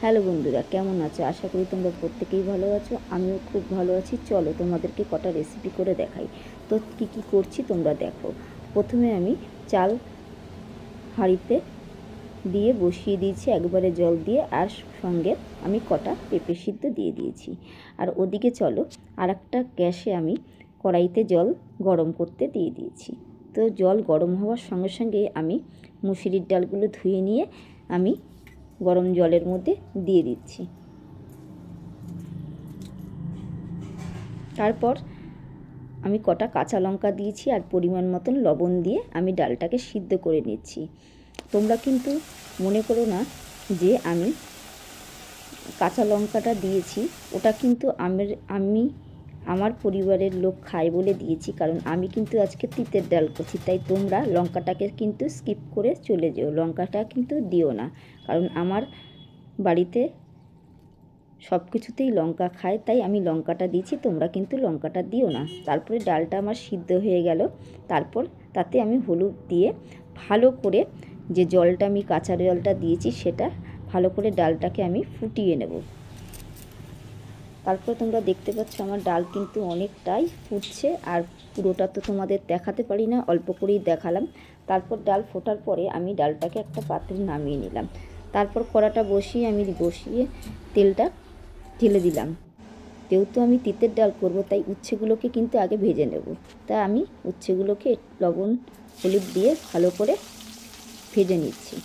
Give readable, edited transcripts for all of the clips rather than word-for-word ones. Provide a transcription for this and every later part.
Hello বন্ধুরা, কেমন আছো? আশা করি তোমরা প্রত্যেকেই ভালো আছো। আমিও খুব ভালো আছি। চলো তোমাদেরকে কটা রেসিপি করে দেখাই। তো কি করছি তোমরা দেখো। প্রথমে আমি চাল হাঁড়িতে দিয়ে বসিয়ে দিয়েছি একবারে জল দিয়ে, আর সঙ্গে আমি কটা পেঁপে সিদ্ধ দিয়ে দিয়েছি। আর ওদিকে চলো আর একটা গ্যাসে আমি কড়াইতে জল গরম করতে দিয়ে দিয়েছি। তো জল গরম হওয়ার সঙ্গে সঙ্গে আমি মুসুরির ডালগুলো ধুয়ে নিয়ে আমি গরম জলের মধ্যে দিয়ে দিচ্ছি। তারপর আমি কটা কাঁচা লঙ্কা দিয়েছি আর পরিমাণ মতন লবণ দিয়ে আমি ডালটাকে সিদ্ধ করে নিচ্ছি। তোমরা কিন্তু মনে করো না যে আমি কাঁচা লঙ্কাটা দিয়েছি, ওটা কিন্তু আমার পরিবারের লোক খায় বলে দিয়েছি, কারণ আমি কিন্তু আজকে তিতের ডাল করছি। তাই তোমরা লঙ্কাটাকে কিন্তু স্কিপ করে চলে যেও, লঙ্কাটা কিন্তু দিও না, কারণ আমার বাড়িতে সব কিছুতেই লঙ্কা খায়, তাই আমি লঙ্কাটা দিয়েছি, তোমরা কিন্তু লঙ্কাটা দিও না। তারপরে ডালটা আমার সিদ্ধ হয়ে গেল। তারপর তাতে আমি হলুদ দিয়ে ভালো করে, যে জলটা আমি কাঁচা জলটা দিয়েছি সেটা ভালো করে ডালটাকে আমি ফুটিয়ে নেব। তারপর তোমরা দেখতে পাচ্ছ আমার ডাল কিন্তু অনেকটাই ফুটছে, আর পুরোটা তো তোমাদের দেখাতে পারি না, অল্প করেই দেখালাম। তারপর ডাল ফোটার পরে আমি ডালটাকে একটা পাত্রে নামিয়ে নিলাম। তারপর কড়াটা বসিয়ে তেলটা ঢেলে দিলাম। যেহেতু আমি তিতের ডাল করব, তাই উচ্ছেগুলোকে কিন্তু আগে ভেজে নেব। তাই আমি উচ্ছেগুলোকে লবণ হলুদ দিয়ে ভালো করে ভেজে নিচ্ছি।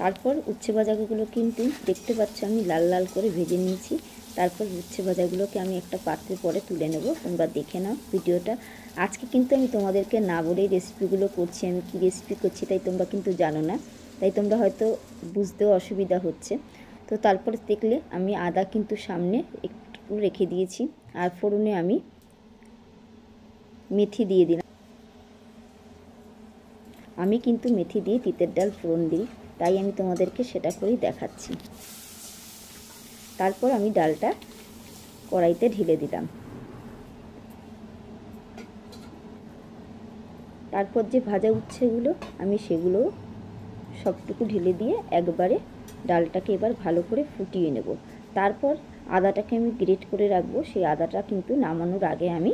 তারপর উচ্ছে ভাজাগুলো কিন্তু দেখতে পাচ্ছ আমি লাল লাল করে ভেজে নিয়েছি। তারপর উচ্ছে ভাজাগুলোকে আমি একটা পাত্রে পরে তুলে নেব। তোমরা দেখে নাও ভিডিওটা। আজকে কিন্তু আমি তোমাদেরকে না বলেই রেসিপিগুলো করছি। আমি কি রেসিপি করছি তাই তোমরা কিন্তু জানো না, তাই তোমরা হয়তো বুঝতেও অসুবিধা হচ্ছে। তো তারপর দেখলে আমি আদা কিন্তু সামনে একটু রেখে দিয়েছি, আর ফোড়নে আমি মেথি দিয়ে দিলাম। আমি কিন্তু মেথি দিয়ে তিতের ডাল ফোড়ন দিই, তাই আমি তোমাদেরকে সেটা করেই দেখাচ্ছি। তারপর আমি ডালটা কড়াইতে ঢেলে দিলাম। তারপর যে ভাজা উচ্ছেগুলো আমি সেগুলো সবটুকু ঢেলে দিয়ে একবারে ডালটাকে এবার ভালো করে ফুটিয়ে নেব। তারপর আদাটাকে আমি গ্রেট করে রাখবো, সেই আদাটা কিন্তু নামানোর আগে আমি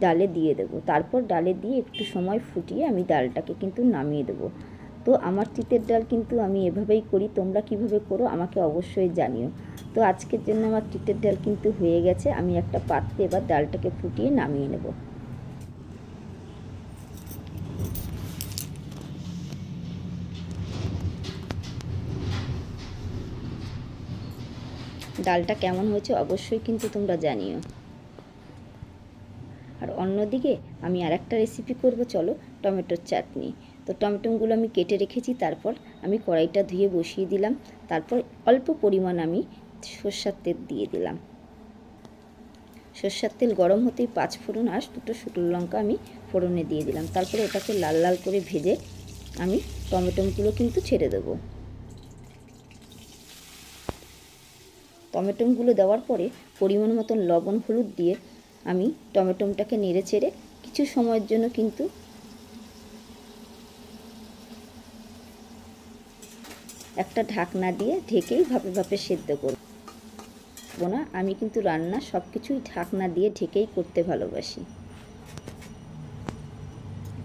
ডালে দিয়ে দেবো। তারপর ডালে দিয়ে একটু সময় ফুটিয়ে আমি ডালটাকে কিন্তু নামিয়ে দেবো। তো আমার তিতের ডাল কিন্তু আমি এভাবেই করি, তোমরা কিভাবে করো আমাকে অবশ্যই জানিও। তো আজকের জন্য আমার তিতের ডাল কিন্তু হয়ে গেছে। আমি একটা পাত্রে এবার ডালটাকে ফুটিয়ে নামিয়ে নেব। ডালটা কেমন হয়েছে অবশ্যই কিন্তু তোমরা জানিও। আর অন্যদিকে আমি আরেকটা রেসিপি করব, চলো, টমেটোর চাটনি। তো টমেটোগুলো আমি কেটে রেখেছি। তারপর আমি কড়াইটা ধুয়ে বসিয়ে দিলাম। তারপর অল্প পরিমাণ আমি সরষের তেল দিয়ে দিলাম। সরষের তেল গরম হতেই 5 ফোড়ন আর দুটো শুকনো লঙ্কা আমি ফোড়নে দিয়ে দিলাম। তারপরে ওটাকে লাল লাল করে ভেজে আমি টমেটোগুলো কিন্তু ছেড়ে দেবো। টমেটোগুলো দেওয়ার পরে পরিমাণ মতন লবণ হলুদ দিয়ে আমি টমেটোটাকে নেড়ে চেড়ে কিছু সময়ের জন্য কিন্তু একটা ঢাকনা দিয়ে ঢেকেই ভাপে ভাপে সেদ্ধ করব না। আমি কিন্তু রান্না সব কিছুই ঢাকনা দিয়ে ঢেকেই করতে ভালোবাসি।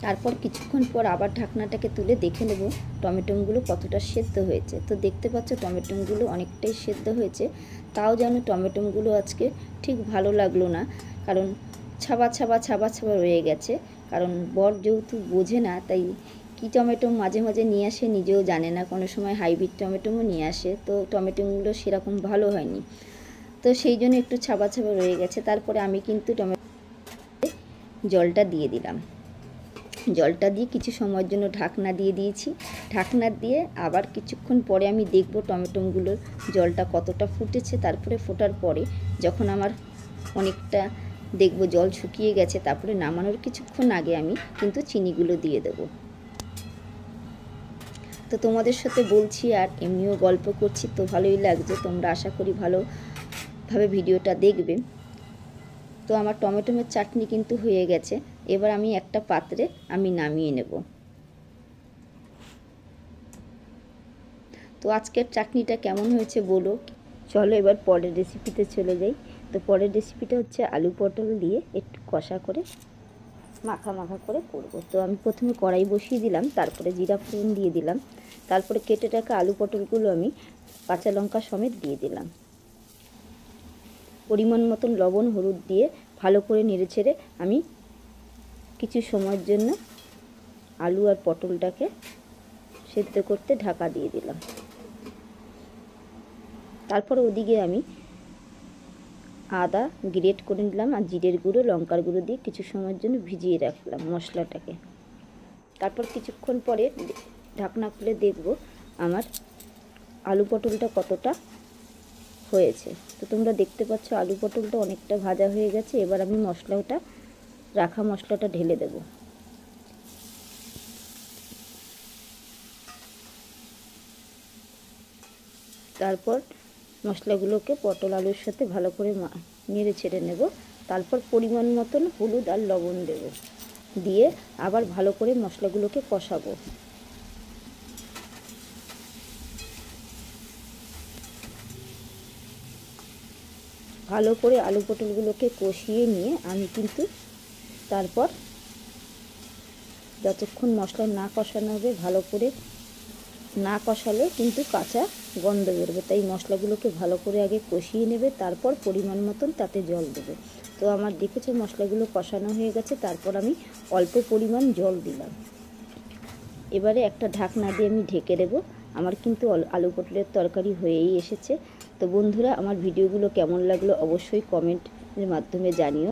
তারপর কিছুক্ষণ পর আবার ঢাকনাটাকে তুলে দেখে নেব টমেটোগুলো কতটা সেদ্ধ হয়েছে। তো দেখতে পাচ্ছ টমেটোগুলো অনেকটাই সেদ্ধ হয়েছে। তাও যেন টমেটোগুলো আজকে ঠিক ভালো লাগলো না, কারণ ছাবা ছাবা ছাবা ছাবা রয়ে গেছে। কারণ বর যেহেতু বোঝে না, তাই কি টমেটো মাঝে মাঝে নিয়ে আসে নিজেও জানে না, কোনো সময় হাইব্রিড টমেটোও নিয়ে আসে। তো টমেটোগুলো সেরকম ভালো হয়নি, তো সেই জন্য একটু ছাবা ছাবা রয়ে গেছে। তারপরে আমি কিন্তু টমেটো জলটা দিয়ে দিলাম। জলটা দিয়ে কিছু সময়ের জন্য ঢাকনা দিয়ে দিয়েছি। ঢাকনা দিয়ে আবার কিছুক্ষণ পরে আমি দেখব টমেটোগুলোর জলটা কতটা ফুটেছে। তারপরে ফোটার পরে যখন আমার অনেকটা দেখব জল শুকিয়ে গেছে, তারপরে নামানোর কিছুক্ষণ আগে আমি কিন্তু চিনিগুলো দিয়ে দেব। তো তোমাদের সাথে বলছি আর এমনিও গল্প করছি, তো ভালোই লাগছে। তোমরা আশা করি ভালোভাবে ভিডিওটা দেখবে। তো আমার টমেটোমের চাটনি কিন্তু হয়ে গেছে। এবার আমি একটা পাত্রে নামিয়ে নেব। তো আজকের চাটনিটা কেমন হয়েছে বলো। চলো এবার পরের রেসিপিতে চলে যাই। তো পরের রেসিপিটা হচ্ছে আলু পটল দিয়ে একটু কষা করে মাখা মাখা করে করব। তো আমি প্রথমে কড়াই বসিয়ে দিলাম, তারপরে জিরা ফোড়ন দিয়ে দিলাম, তারপরে কেটে রাখা আলু পটলগুলো আমি কাঁচা লঙ্কা সমেত দিয়ে দিলাম। পরিমাণ মতন লবণ হলুদ দিয়ে ভালো করে নেড়ে ছেড়ে আমি কিছু সময়ের জন্য আলু আর পটলটাকে সেদ্ধ করতে ঢাকা দিয়ে দিলাম। তারপর ওদিকে আমি আদা গ্রেট করে নিলাম আর জিরের গুঁড়ো লঙ্কার গুঁড়ো দিয়ে কিছু সময়ের জন্য ভিজিয়ে রাখলাম মশলাটাকে। তারপর কিছুক্ষণ পরে ঢাকনা খুলে দেখব আমার আলু পটলটা কতটা হয়েছে। তো তোমরা দেখতে পাচ্ছ আলু পটলটা অনেকটা ভাজা হয়ে গেছে। এবার আমি রাখা মশলাটা ঢেলে দেব। তারপর মশলাগুলোকে পটল আলুর সাথে ভালো করে নেড়ে ছেড়ে নেব। তারপর পরিমাণ মতন হলুদ আর লবণ দেব, দিয়ে আবার ভালো করে মশলাগুলোকে কষাবো। ভালো করে আলু পটলগুলোকে কষিয়ে নিয়ে আমি কিন্তু তারপর যতক্ষণ মশলা না কষানো হবে, ভালো করে না কষালে কিন্তু কাঁচা গন্ধ বেরোবে, তাই মশলাগুলোকে ভালো করে আগে কষিয়ে নেবে, তারপর পরিমাণ মতন তাতে জল দেবে। তো আমার দেখেছো মশলাগুলো কষানো হয়ে গেছে, তারপর আমি অল্প পরিমাণ জল দিলাম। এবারে একটা ঢাকনা দিয়ে আমি ঢেকে দেবো। আমার কিন্তু আলু পটলের তরকারি হয়েই এসেছে। তো বন্ধুরা, আমার ভিডিওগুলো কেমন লাগলো অবশ্যই কমেন্টের মাধ্যমে জানিও।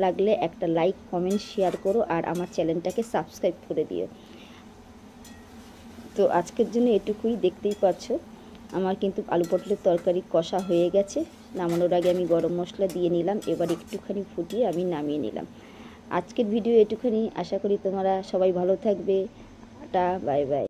লাগলে একটা লাইক কমেন্ট শেয়ার করো আর আমার চ্যানেলটাকে সাবস্ক্রাইব করে দিও। তো আজকের জন্য এটুকুই। দেখতেই পাচ্ছ আমার কিন্তু আলু পটলের তরকারি কষা হয়ে গেছে। নামানোর আগে আমি গরম মশলা দিয়ে নিলাম। এবার একটুখানি ফুটিয়ে আমি নামিয়ে নিলাম। আজকের ভিডিও এটুখানি। আশা করি তোমরা সবাই ভালো থাকবে। Tata, bye bye.